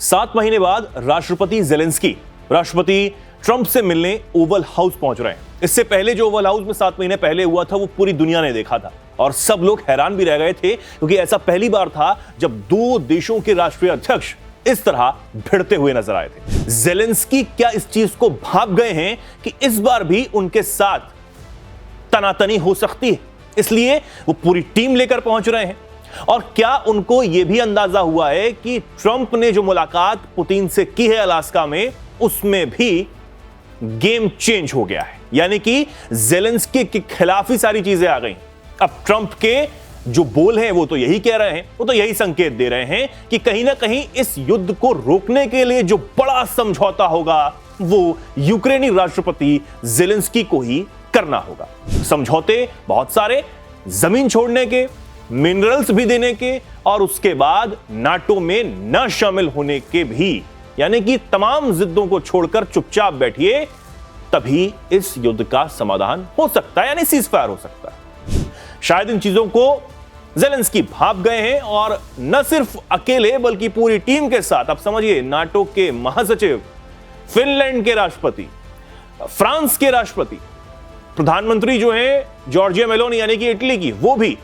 7 महीने बाद राष्ट्रपति जेलेंस्की राष्ट्रपति ट्रंप से मिलने ओवल हाउस पहुंच रहे हैं। इससे पहले जो ओवल हाउस में 7 महीने पहले हुआ था वो पूरी दुनिया ने देखा था और सब लोग हैरान भी रह गए थे, क्योंकि ऐसा पहली बार था जब दो देशों के राष्ट्रीय अध्यक्ष इस तरह भिड़ते हुए नजर आए थे। जेलेंस्की क्या इस चीज को भाप गए हैं कि इस बार भी उनके साथ तनातनी हो सकती है, इसलिए वो पूरी टीम लेकर पहुंच रहे हैं। और क्या उनको यह भी अंदाजा हुआ है कि ट्रंप ने जो मुलाकात पुतिन से की है अलास्का में, उसमें भी गेम चेंज हो गया है, यानी कि जेलेंस्की के खिलाफ ही सारी चीजें आ गई। अब ट्रंप के जो बोल हैं वो तो यही कह रहे हैं, वो तो यही संकेत दे रहे हैं कि कहीं ना कहीं इस युद्ध को रोकने के लिए जो बड़ा समझौता होगा वो यूक्रेनी राष्ट्रपति जेलेंस्की को ही करना होगा। समझौते बहुत सारे, जमीन छोड़ने के, मिनरल्स भी देने के, और उसके बाद नाटो में न शामिल होने के भी, यानी कि तमाम जिद्दों को छोड़कर चुपचाप बैठिए, तभी इस युद्ध का समाधान हो सकता है, यानी सीजफायर हो सकता है। शायद इन चीजों को जेलेंस्की भाप गए हैं, और न सिर्फ अकेले बल्कि पूरी टीम के साथ। आप समझिए, नाटो के महासचिव, फिनलैंड के राष्ट्रपति, फ्रांस के राष्ट्रपति, प्रधानमंत्री जो है जॉर्जिया मेलोनी यानी कि इटली की, वो भी,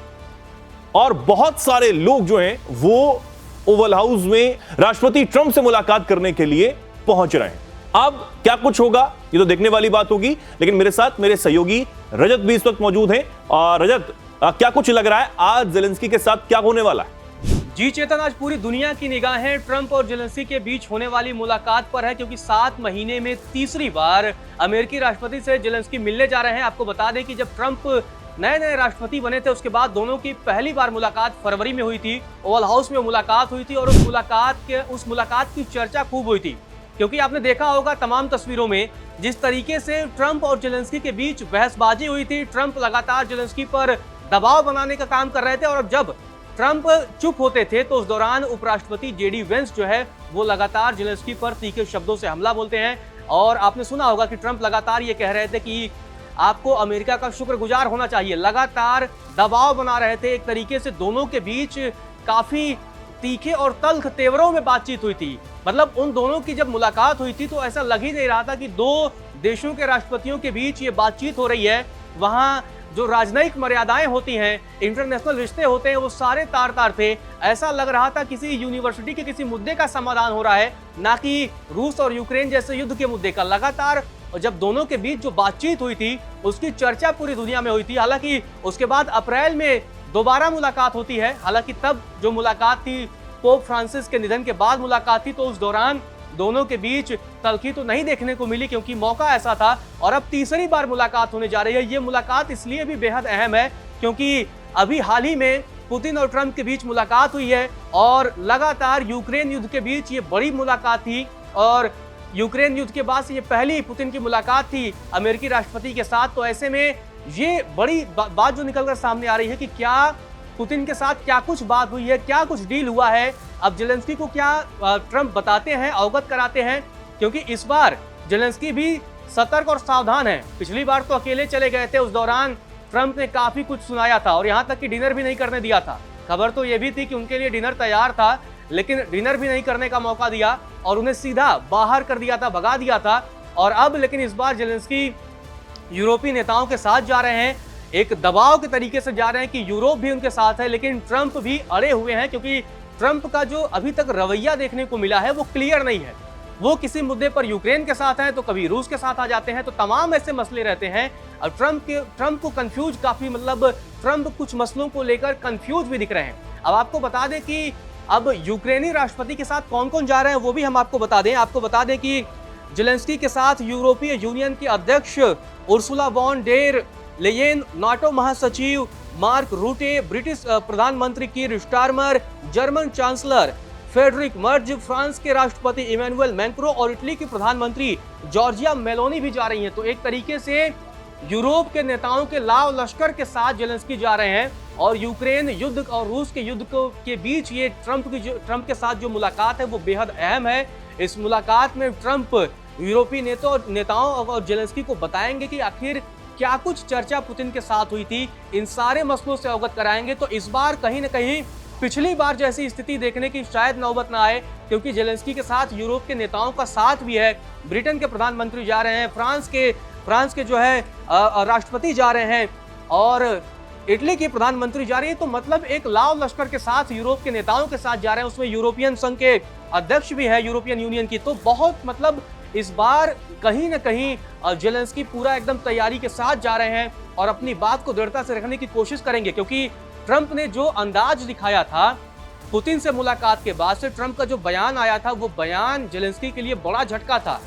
और बहुत सारे लोग जो हैं वो ओवल हाउस में राष्ट्रपति ट्रंप से मुलाकात करने के लिए पहुंच रहे हैं। अब क्या कुछ होगा ये तो देखने वाली बात होगी, लेकिन मेरे साथ मेरे सहयोगी रजत भी इस वक्त मौजूद हैं। और रजत, क्या कुछ लग रहा है आज जेलेंस्की के साथ क्या होने वाला है? जी चेतन, आज पूरी दुनिया की निगाहें ट्रंप और जेलेंस्की के बीच होने वाली मुलाकात पर है, क्योंकि 7 महीने में तीसरी बार अमेरिकी राष्ट्रपति से जेलेंस्की मिलने जा रहे हैं। आपको बता दें कि जब ट्रंप नए राष्ट्रपति बने थे उसके बाद दोनों की पहली बार मुलाकात फरवरी में हुई थी, ओवल हाउस में मुलाकात हुई थी, और उस मुलाकात की चर्चा खूब हुई थी, क्योंकि आपने देखा होगा तमाम तस्वीरों में जिस तरीके से ट्रंप और जेलेंस्की के बीच बहसबाजी हुई थी। ट्रंप लगातार जेलेंस्की पर दबाव बनाने का काम कर रहे थे, और जब ट्रंप चुप होते थे तो उस दौरान उपराष्ट्रपति जेडी वेंस जो है वो लगातार जेलेंस्की पर तीखे शब्दों से हमला बोलते हैं। और आपने सुना होगा कि ट्रंप लगातार ये कह रहे थे कि आपको अमेरिका का शुक्रगुजार होना चाहिए, लगातार दबाव बना रहे थे। एक तरीके से दोनों के बीच काफी तीखे और तल्ख तेवरों में बातचीत हुई थी। मतलब उन दोनों की जब मुलाकात हुई थी तो ऐसा लग ही नहीं रहा था कि दो देशों के राष्ट्रपतियों के बीच ये बातचीत हो रही है। वहां जो राजनयिक मर्यादाएं होती हैं, इंटरनेशनल रिश्ते होते हैं, वो सारे तार तार थे। ऐसा लग रहा था किसी यूनिवर्सिटी के किसी मुद्दे का समाधान हो रहा है, ना कि रूस और यूक्रेन जैसे युद्ध के मुद्दे का। लगातार और जब दोनों के बीच जो बातचीत हुई थी उसकी चर्चा पूरी दुनिया में हुई थी। हालांकि उसके बाद अप्रैल में दोबारा मुलाकात होती है, हालांकि तब जो मुलाकात थी पोप फ्रांसिस के निधन के बाद मुलाकात थी, तो उस दौरान दोनों के बीच तल्खी तो नहीं देखने को मिली, क्योंकि मौका ऐसा था। और अब तीसरी बार मुलाकात होने जा रही है। ये मुलाकात इसलिए भी बेहद अहम है क्योंकि अभी हाल ही में पुतिन और ट्रंप के बीच मुलाकात हुई है, और लगातार यूक्रेन युद्ध के बीच ये बड़ी मुलाकात थी, और यूक्रेन युद्ध के बाद से ये पहली पुतिन की मुलाकात थी अमेरिकी राष्ट्रपति के साथ। तो ऐसे में ये बड़ी बात जो निकलकर सामने आ रही है कि क्या पुतिन के साथ क्या कुछ बात हुई है, क्या कुछ डील हुआ है। अब जेलेंस्की को क्या ट्रंप बताते हैं, अवगत कराते हैं, क्योंकि इस बार जेलेंस्की भी सतर्क और सावधान है। पिछली बार तो अकेले चले गए थे, उस दौरान ट्रंप ने काफी कुछ सुनाया था, और यहाँ तक कि डिनर भी नहीं करने दिया था। खबर तो ये भी थी कि उनके लिए डिनर तैयार था, लेकिन डिनर भी नहीं करने का मौका दिया और उन्हें सीधा बाहर कर दिया था, भगा दिया था। और अब लेकिन इस बार जेलेंस्की यूरोपीय नेताओं के साथ जा रहे हैं, एक दबाव के तरीके से जा रहे हैं कि यूरोप भी उनके साथ है, लेकिन ट्रंप भी अड़े हुए हैं, क्योंकि ट्रंप का जो अभी तक रवैया देखने को मिला है वो क्लियर नहीं है। वो किसी मुद्दे पर यूक्रेन के साथ हैं तो कभी रूस के साथ आ जाते हैं, तो तमाम ऐसे मसले रहते हैं। और ट्रंप को कंफ्यूज काफी, मतलब ट्रंप कुछ मसलों को लेकर कंफ्यूज भी दिख रहे हैं। अब आपको बता दें कि अब यूक्रेनी राष्ट्रपति के साथ कौन कौन जा रहे हैं वो भी हम आपको बता दें। आपको बता दें कि जेलेंस्की के साथ यूरोपीय यूनियन के अध्यक्ष Ursula von der Leyen, NATO महासचिव मार्क रूटे, ब्रिटिश प्रधानमंत्री Keir Starmer, German chancellor Friedrich Merz, France के राष्ट्रपति इमैनुअल मैक्रों और इटली की प्रधानमंत्री जॉर्जिया मेलोनी भी जा रही हैं। तो एक तरीके से यूरोप के नेताओं के लाव लश्कर के साथ जेलेंस्की जा रहे हैं, और यूक्रेन युद्ध और रूस के युद्ध के बीच ये ट्रंप के साथ जो मुलाकात है वो बेहद अहम है। इस मुलाकात में ट्रंप यूरोपीय नेताओं और जेलेंस्की को बताएंगे कि आखिर क्या कुछ चर्चा पुतिन के साथ हुई थी, इन सारे मसलों से अवगत कराएंगे। तो इस बार कहीं न कहीं पिछली बार जैसी स्थिति देखने की शायद नौबत ना आए, क्योंकि जेलेंस्की के साथ यूरोप के नेताओं का साथ भी है। ब्रिटेन के प्रधानमंत्री जा रहे हैं, फ्रांस के जो है राष्ट्रपति जा रहे हैं और इटली की प्रधानमंत्री जा रही है। तो मतलब एक लाव लश्कर के साथ यूरोप के नेताओं के साथ जा रहे हैं, उसमें यूरोपियन संघ के अध्यक्ष भी है, यूरोपियन यूनियन की। तो बहुत मतलब इस बार कहीं ना कहीं जेलेंस्की पूरा एकदम तैयारी के साथ जा रहे हैं और अपनी बात को दृढ़ता से रखने की कोशिश करेंगे, क्योंकि ट्रंप ने जो अंदाज दिखाया था पुतिन से मुलाकात के बाद से, ट्रंप का जो बयान आया था वो बयान जेलेंस्की के लिए बड़ा झटका था।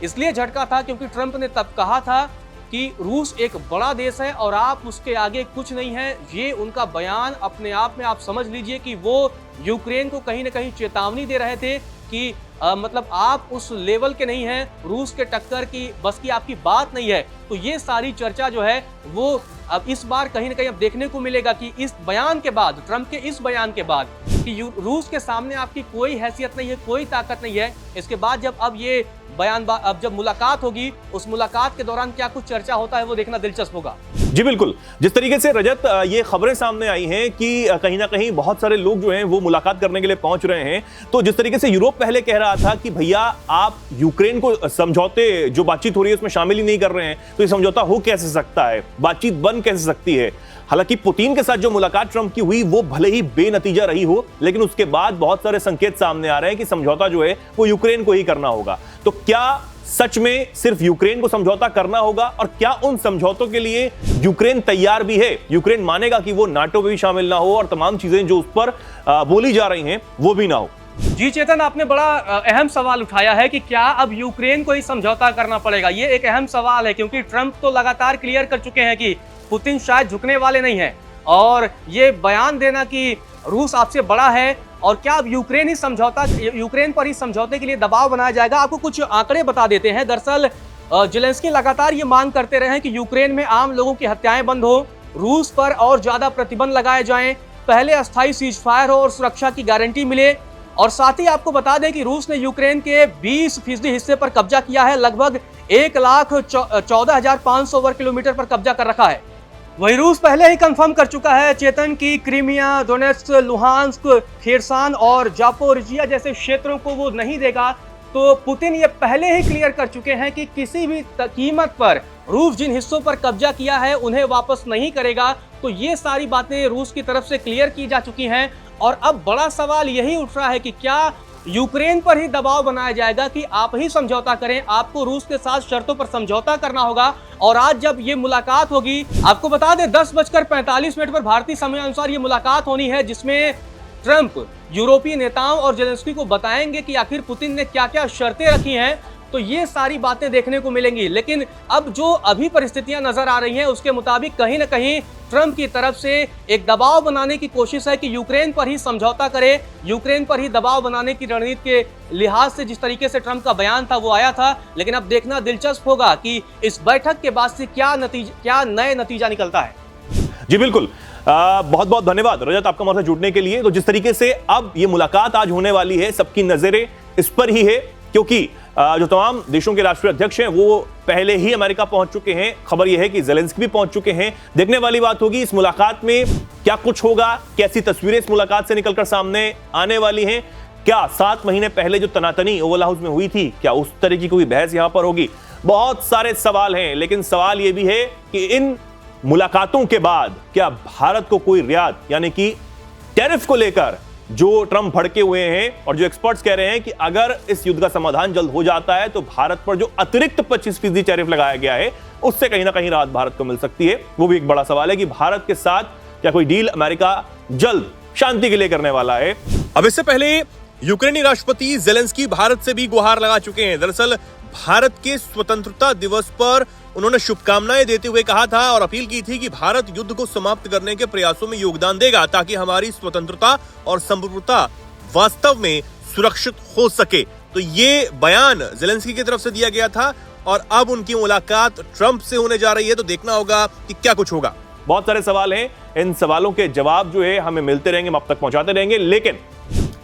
इसलिए झटका था क्योंकि ट्रंप ने तब कहा था कि रूस एक बड़ा देश है और आप उसके आगे कुछ नहीं है। ये उनका बयान अपने आप में आप समझ लीजिए कि वो यूक्रेन को कहीं ना कहीं चेतावनी दे रहे थे कि मतलब आप उस लेवल के नहीं हैं, रूस के टक्कर की बस की आपकी बात नहीं है। तो ये सारी चर्चा जो है वो अब इस बार कहीं ना कहीं अब देखने को मिलेगा कि इस बयान के बाद, ट्रंप के इस बयान के बाद कि रूस के सामने आपकी कोई हैसियत नहीं है, कोई ताकत नहीं है। इसके बाद जब अब ये बयान अब जब मुलाकात होगी, उस मुलाकात के दौरान क्या कुछ चर्चा होता है वो देखना दिलचस्प होगा। जी बिल्कुल, जिस तरीके से रजत ये खबरें सामने आई हैं कि कहीं ना कहीं बहुत सारे लोग जो हैं वो मुलाकात करने के लिए पहुंच रहे हैं, तो जिस तरीके से यूरोप पहले कह रहा था कि भैया आप यूक्रेन को समझौते जो बातचीत हो रही है उसमें शामिल ही नहीं कर रहे हैं, तो ये समझौता हो कैसे सकता है, बातचीत बन कैसे सकती है। हालांकि पुतिन के साथ जो मुलाकात ट्रंप की हुई वो भले ही बेनतीजा रही हो, लेकिन उसके बाद बहुत सारे संकेत सामने आ रहे हैं कि समझौता जो है वो यूक्रेन को ही करना होगा। तो क्या सच में सिर्फ यूक्रेन को समझौता करना होगा, और क्या उन समझौतों के लिए यूक्रेन तैयार भी है? यूक्रेन मानेगा कि वो नाटो में भी शामिल ना हो और तमाम चीजें जो उस पर बोली जा रही हैं वो भी ना हो? जी चेतन, आपने बड़ा अहम सवाल उठाया है कि क्या अब यूक्रेन को ही समझौता करना पड़ेगा। ये एक अहम सवाल है, क्योंकि ट्रंप तो लगातार क्लियर कर चुके हैं कि पुतिन शायद झुकने वाले नहीं हैं, और ये बयान देना कि रूस आपसे बड़ा है, और क्या अब यूक्रेन पर ही समझौते के लिए दबाव बनाया जाएगा। आपको कुछ आंकड़े बता देते हैं। दरअसल जेलेंस्की लगातार ये मांग करते रहे कि यूक्रेन में आम लोगों की हत्याएं बंद हो, रूस पर और ज्यादा प्रतिबंध लगाए जाएं, पहले अस्थायी सीजफायर हो और सुरक्षा की गारंटी मिले। और साथ ही आपको बता दें कि रूस ने यूक्रेन के 20% हिस्से पर कब्जा किया है, लगभग 1,14,500 वर्ग किलोमीटर पर कब्जा कर रखा है। वही रूस पहले ही कंफर्म कर चुका है चेतन की क्रीमिया, डोनेट्स्क, लुहांस्क, खेरसान और जापोरिजिया जैसे क्षेत्रों को वो नहीं देगा। तो पुतिन ये पहले ही क्लियर कर चुके हैं कि किसी भी कीमत पर रूस जिन हिस्सों पर कब्जा किया है उन्हें वापस नहीं करेगा। तो ये सारी बातें रूस की तरफ से क्लियर की जा चुकी हैं, और अब बड़ा सवाल यही उठ रहा है कि क्या यूक्रेन पर ही दबाव बनाया जाएगा कि आप ही समझौता करें, आपको रूस के साथ शर्तों पर समझौता करना होगा। और आज जब ये मुलाकात होगी, आपको बता दें 10:45 पर भारतीय समय अनुसार ये मुलाकात होनी है, जिसमें ट्रंप यूरोपीय नेताओं और जेलेंस्की को बताएंगे कि आखिर पुतिन ने क्या क्या शर्तें रखी हैं। तो ये सारी बातें देखने को मिलेंगी। लेकिन अब जो अभी परिस्थितियां नजर आ रही हैं उसके मुताबिक कहीं ना कहीं ट्रंप की तरफ से एक दबाव बनाने की कोशिश है कि यूक्रेन पर ही समझौता करे, यूक्रेन पर ही दबाव बनाने की रणनीति के लिहाज से जिस तरीके से ट्रंप का बयान था वो आया था। लेकिन अब देखना दिलचस्प होगा कि इस बैठक के बाद से क्या नए नतीजा निकलता है। जी बिल्कुल, बहुत बहुत धन्यवाद रजत आपका हमारे साथ जुड़ने के लिए। तो जिस तरीके से अब ये मुलाकात आज होने वाली है, सबकी नजरें इस पर ही है, क्योंकि जो तमाम देशों के राष्ट्रीय अध्यक्ष हैं वो पहले ही अमेरिका पहुंच चुके हैं। खबर यह है कि जेलेंस्की भी पहुंच चुके हैं। देखने वाली बात होगी इस मुलाकात में क्या कुछ होगा, कैसी तस्वीरें इस मुलाकात से निकलकर सामने आने वाली हैं। क्या 7 महीने पहले जो तनातनी ओवल हाउस में हुई थी, क्या उस तरह की कोई बहस यहां पर होगी? बहुत सारे सवाल हैं, लेकिन सवाल यह भी है कि इन मुलाकातों के बाद क्या भारत को कोई रियायत, यानी कि टैरिफ को लेकर जो ट्रंप भड़के हुए हैं और जो एक्सपर्ट्स कह रहे हैं कि अगर इस युद्ध का समाधान जल्द हो जाता है तो भारत पर जो अतिरिक्त 25% टैरिफ लगाया गया है उससे कहीं ना कहीं राहत भारत को मिल सकती है। वो भी एक बड़ा सवाल है कि भारत के साथ क्या कोई डील अमेरिका जल्द शांति के लिए करने वाला है। अब इससे पहले यूक्रेनी राष्ट्रपति जेलेंस्की भारत से भी गुहार लगा चुके हैं। दरअसल भारत के स्वतंत्रता दिवस पर उन्होंने शुभकामनाएं देते हुए कहा था और अपील की थी कि भारत युद्ध को समाप्त करने के प्रयासों में योगदान देगा ताकि हमारी स्वतंत्रता और संप्रभुता वास्तव में सुरक्षित हो सके। तो ये बयान जेलेंस्की की तरफ से दिया गया था और अब उनकी मुलाकात ट्रंप से होने जा रही है, तो देखना होगा कि क्या कुछ होगा। बहुत सारे सवाल हैं, इन सवालों के जवाब जो है हमें मिलते रहेंगे, हम अब तक पहुंचाते रहेंगे। लेकिन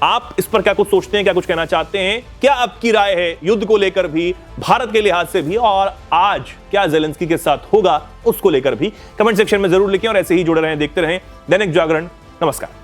आप इस पर क्या कुछ सोचते हैं, क्या कुछ कहना चाहते हैं? क्या आपकी राय है युद्ध को लेकर भी, भारत के लिहाज से भी, और आज क्या जेलेंस्की के साथ होगा उसको लेकर भी? कमेंट सेक्शन में जरूर लिखें और ऐसे ही जुड़े रहें, देखते रहें दैनिक जागरण। नमस्कार।